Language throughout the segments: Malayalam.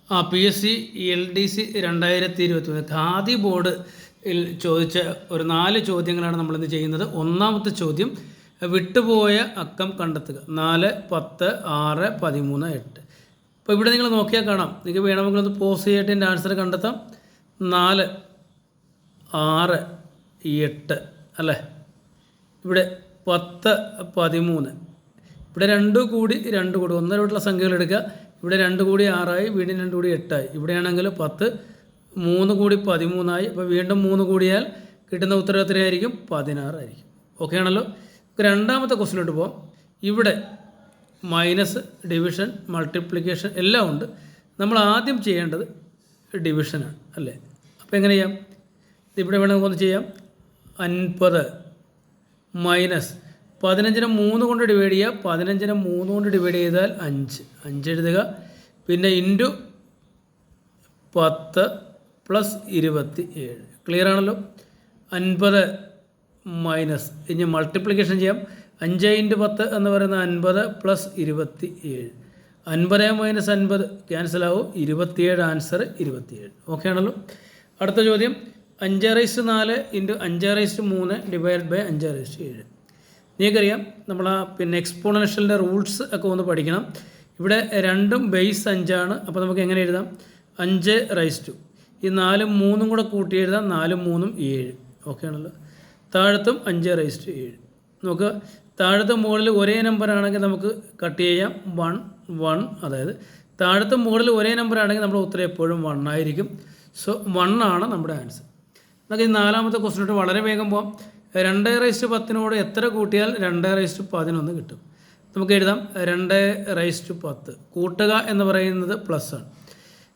PSC LDC 2023 ഖാദി ബോർഡിൽ ചോദിച്ച ഒരു 4 ചോദ്യങ്ങളാണ് നമ്മളിന്ന് ചെയ്യുന്നത്. ഒന്നാമത്തെ ചോദ്യം, വിട്ടുപോയ അക്കം കണ്ടെത്തുക. 4, 10, 6, 13, 8. അപ്പോൾ ഇവിടെ നിങ്ങൾ നോക്കിയാൽ കാണാം, നിങ്ങൾക്ക് വേണമെങ്കിൽ ഒന്ന് പോസ് ചെയ്തിട്ട് എൻ്റെ ആൻസർ കണ്ടെത്താം. 4, 6, 8 അല്ലേ. ഇവിടെ 10, 13. ഇവിടെ 2 കൂടി 1 സംഖ്യകൾ എടുക്കുക. ഇവിടെ 2 കൂടി 6 ആയി, വീണ്ടും 2 കൂടി 8 ആയി. ഇവിടെയാണെങ്കിൽ 10, 3 കൂടി 13 ആയി. അപ്പോൾ വീണ്ടും 3 കൂടിയാൽ കിട്ടുന്ന ഉത്തരം എത്രയായിരിക്കും? 16 ആയിരിക്കും. ഓക്കെ ആണല്ലോ. രണ്ടാമത്തെ ക്വസ്റ്റിലോട്ട് പോകാം. ഇവിടെ മൈനസ്, ഡിവിഷൻ, മൾട്ടിപ്ലിക്കേഷൻ എല്ലാം ഉണ്ട്. നമ്മൾ ആദ്യം ചെയ്യേണ്ടത് ഡിവിഷനാണ് അല്ലേ. അപ്പോൾ എങ്ങനെ ചെയ്യാം? ഇവിടെ വേണമെങ്കിൽ നമുക്കൊന്ന് ചെയ്യാം. 50 മൈനസ് 15നെ 3 കൊണ്ട് ഡിവൈഡ് ചെയ്യുക. 15നെ 3 കൊണ്ട് ഡിവൈഡ് ചെയ്താൽ 5 എഴുതുക. പിന്നെ ഇൻറ്റു 10 പ്ലസ് 27. ക്ലിയർ ആണല്ലോ. 50 മൈനസ്, ഇനി മൾട്ടിപ്ലിക്കേഷൻ ചെയ്യാം. 5 ഇൻറ്റു 10 എന്ന് പറയുന്നത് 50 പ്ലസ് 27. 50 മൈനസ് 50 ക്യാൻസലാവും. 27 ആൻസർ 27. ഓക്കെ ആണല്ലോ. അടുത്ത ചോദ്യം, 5/4 ഇൻറ്റു 5/3 ഡിവൈഡ് ബൈ 5/7. നിങ്ങൾക്കറിയാം, നമ്മൾ എക്സ്പോണൻഷ്യലിൻ്റെ റൂൾസ് ഒക്കെ ഒന്ന് പഠിക്കണം. ഇവിടെ രണ്ടും ബേസ് 5 ആണ്. അപ്പോൾ നമുക്ക് എങ്ങനെ എഴുതാം? 5/, ഈ 4ഉം 3ഉം കൂടെ കൂട്ടി എഴുതാം. 4ഉം 3ഉം 7. ഓക്കെ ആണല്ലോ. താഴത്തും 5/7. നോക്കുക, താഴത്തെ മുകളിൽ ഒരേ നമ്പർ ആണെങ്കിൽ നമുക്ക് കട്ട് ചെയ്യാം. 1, 1. അതായത് താഴത്തെ മുകളിൽ ഒരേ നമ്പർ ആണെങ്കിൽ നമ്മുടെ ഉത്തരം എപ്പോഴും 1 ആയിരിക്കും. സോ 1 ആണ് നമ്മുടെ ആൻസർ. നമുക്ക് ഈ 4ാമത്തെ ക്വസ്റ്റിനോട്ട് വളരെ വേഗം പോകാം. 2/10 എത്ര കൂട്ടിയാൽ 2/11 കിട്ടും? നമുക്ക് എഴുതാം 2/10. കൂട്ടുക എന്ന് പറയുന്നത് പ്ലസ് ആണ്.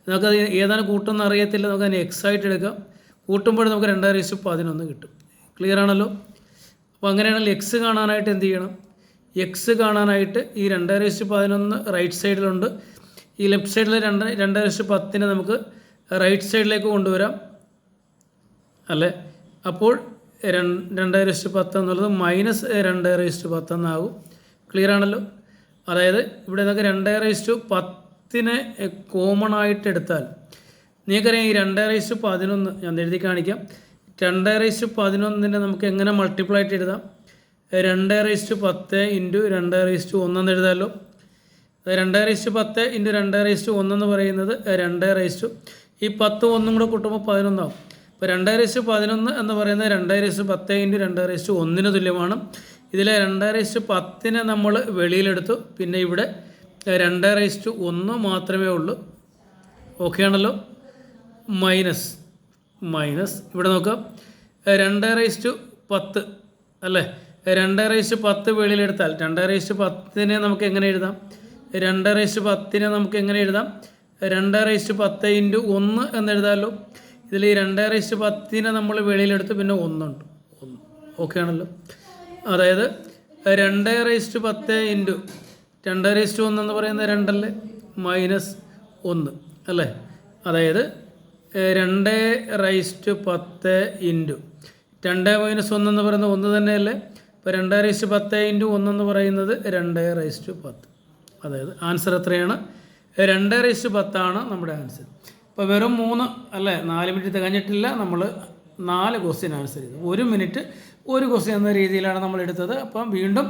നമുക്കത് ഏതാണ് കൂട്ടുമെന്ന് അറിയത്തില്ല. നമുക്ക് അതിന് എക്സ് ആയിട്ട് എടുക്കാം. കൂട്ടുമ്പോൾ നമുക്ക് 2/11 കിട്ടും. ക്ലിയർ ആണല്ലോ. അപ്പോൾ അങ്ങനെയാണെങ്കിൽ എക്സ് കാണാനായിട്ട് എന്ത് ചെയ്യണം? എക്സ് കാണാനായിട്ട് ഈ 2/11 റൈറ്റ് സൈഡിലുണ്ട്. ഈ ലെഫ്റ്റ് സൈഡിൽ 2/10 നമുക്ക് റൈറ്റ് സൈഡിലേക്ക് കൊണ്ടുവരാം അല്ലേ. അപ്പോൾ 2/10 എന്നുള്ളത് മൈനസ് 2/10 എന്നാകും. ക്ലിയർ ആണല്ലോ. അതായത് ഇവിടെ നമുക്ക് 2/10 കോമൺ ആയിട്ട് എടുത്താൽ നിങ്ങൾക്കറിയാം, ഈ 2/11 ഞാൻ എഴുതി കാണിക്കാം. 2/11 നമുക്ക് എങ്ങനെ മൾട്ടിപ്ലൈ ആയിട്ട് എഴുതാം? 2/10 ഇൻറ്റു 2/1 എന്ന് എഴുതാമല്ലോ. 2/10 ഇൻറ്റു 2/1 എന്ന് പറയുന്നത് 2 ഈ 10 1 കൂടെ കൂട്ടുമ്പോൾ 11 ആവും. ഇപ്പോൾ 2/11 എന്ന് പറയുന്നത് 2/10 ഇൻറ്റു 2/1 തുല്യമാണ്. ഇതിലെ 2/10 നമ്മൾ വെളിയിലെടുത്തു. പിന്നെ ഇവിടെ 2/1 മാത്രമേ ഉള്ളൂ. ഓക്കെ ആണല്ലോ. മൈനസ് ഇവിടെ നോക്കാം, 2/10 അല്ലേ. 2/10 വെളിയിലെടുത്താൽ 2/10 നമുക്ക് എങ്ങനെ എഴുതാം? 2/10 നമുക്ക് എങ്ങനെ എഴുതാം? 2/10 ഇൻറ്റു 1 എന്ന് എഴുതാമല്ലോ. ഇതിൽ ഈ 2/10 നമ്മൾ വെളിയിലെടുത്ത് പിന്നെ 1 ഉണ്ട്. 1. ഓക്കെ ആണല്ലോ. അതായത് 2/10 ഇൻറ്റു 2/1 എന്ന് പറയുന്നത് 2 അല്ലേ, മൈനസ് 1 അല്ലേ. അതായത് 2/10 ഇൻറ്റു 2 മൈനസ് 1 എന്ന് പറയുന്നത് 1 തന്നെയല്ലേ. ഇപ്പോൾ 2/10 ഇൻറ്റു 1 എന്ന് പറയുന്നത് 2/10. അതായത് ആൻസർ എത്രയാണ്? 2/10 ആണ് നമ്മുടെ ആൻസർ. ഇപ്പോൾ വെറും 3 അല്ലേ, 4 മിനിറ്റ് തികഞ്ഞിട്ടില്ല. നമ്മൾ 4 ക്വസ്റ്റ്യൻ ആൻസർ ചെയ്തു. 1 മിനിറ്റ് 1 ക്വസ്റ്റ്യൻ എന്ന രീതിയിലാണ് നമ്മൾ എടുത്തത്. അപ്പം വീണ്ടും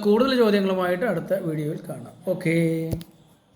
കൂടുതൽ ചോദ്യങ്ങളുമായിട്ട് അടുത്ത വീഡിയോയിൽ കാണാം. ഓക്കേ.